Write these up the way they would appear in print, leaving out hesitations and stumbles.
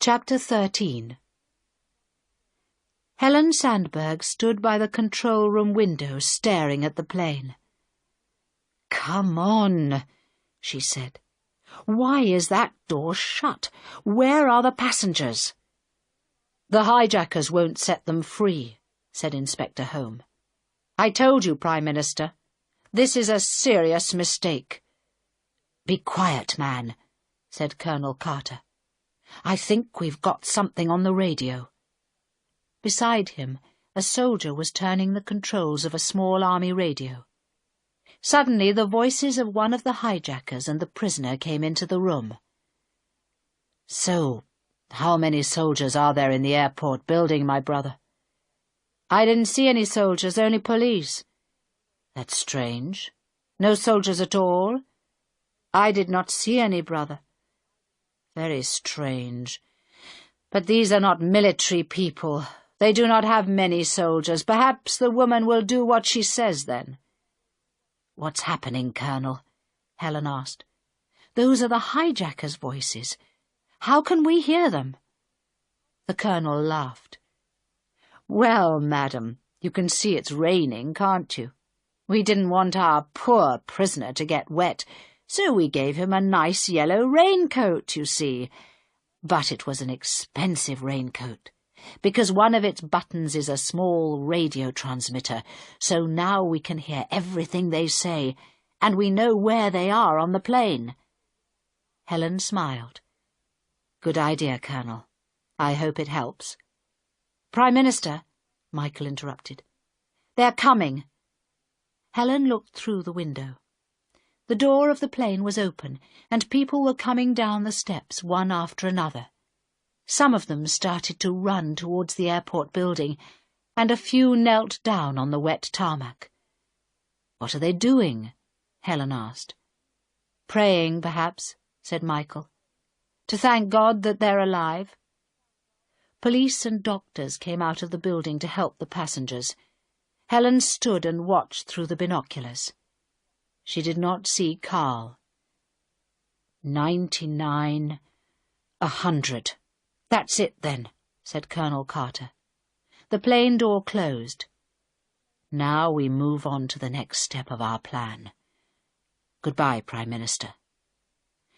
Chapter 13. Helen Sandberg stood by the control room window staring at the plane. "Come on," she said. "Why is that door shut? Where are the passengers?" "The hijackers won't set them free," said Inspector Home. "I told you, Prime Minister. This is a serious mistake." "Be quiet, man," said Colonel Carter. "I think we've got something on the radio." Beside him, a soldier was turning the controls of a small army radio. Suddenly the voices of one of the hijackers and the prisoner came into the room. "So, how many soldiers are there in the airport building, my brother?" "I didn't see any soldiers, only police." "That's strange. No soldiers at all?" "I did not see any, brother." "Very strange. But these are not military people. They do not have many soldiers. Perhaps the woman will do what she says, then." "What's happening, Colonel?" Helen asked. "Those are the hijackers' voices. How can we hear them?" The Colonel laughed. "Well, madam, you can see it's raining, can't you? We didn't want our poor prisoner to get wet, so we gave him a nice yellow raincoat, you see. But it was an expensive raincoat, because one of its buttons is a small radio transmitter, so now we can hear everything they say, and we know where they are on the plane." Helen smiled. "Good idea, Colonel. I hope it helps." "Prime Minister," Michael interrupted. "They're coming." Helen looked through the window. The door of the plane was open, and people were coming down the steps one after another. Some of them started to run towards the airport building, and a few knelt down on the wet tarmac. "What are they doing?" Helen asked. "Praying, perhaps," said Michael. "To thank God that they're alive." Police and doctors came out of the building to help the passengers. Helen stood and watched through the binoculars. She did not see Carl. 99, 100. "That's it, then," said Colonel Carter. The plane door closed. "Now we move on to the next step of our plan. Goodbye, Prime Minister."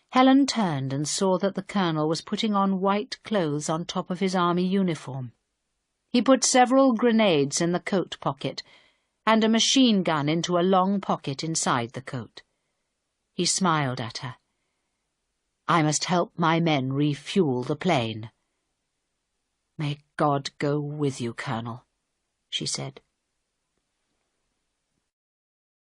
Helen turned and saw that the Colonel was putting on white clothes on top of his army uniform. He put several grenades in the coat pocket and a machine gun into a long pocket inside the coat. He smiled at her. "I must help my men refuel the plane." "May God go with you, Colonel," she said.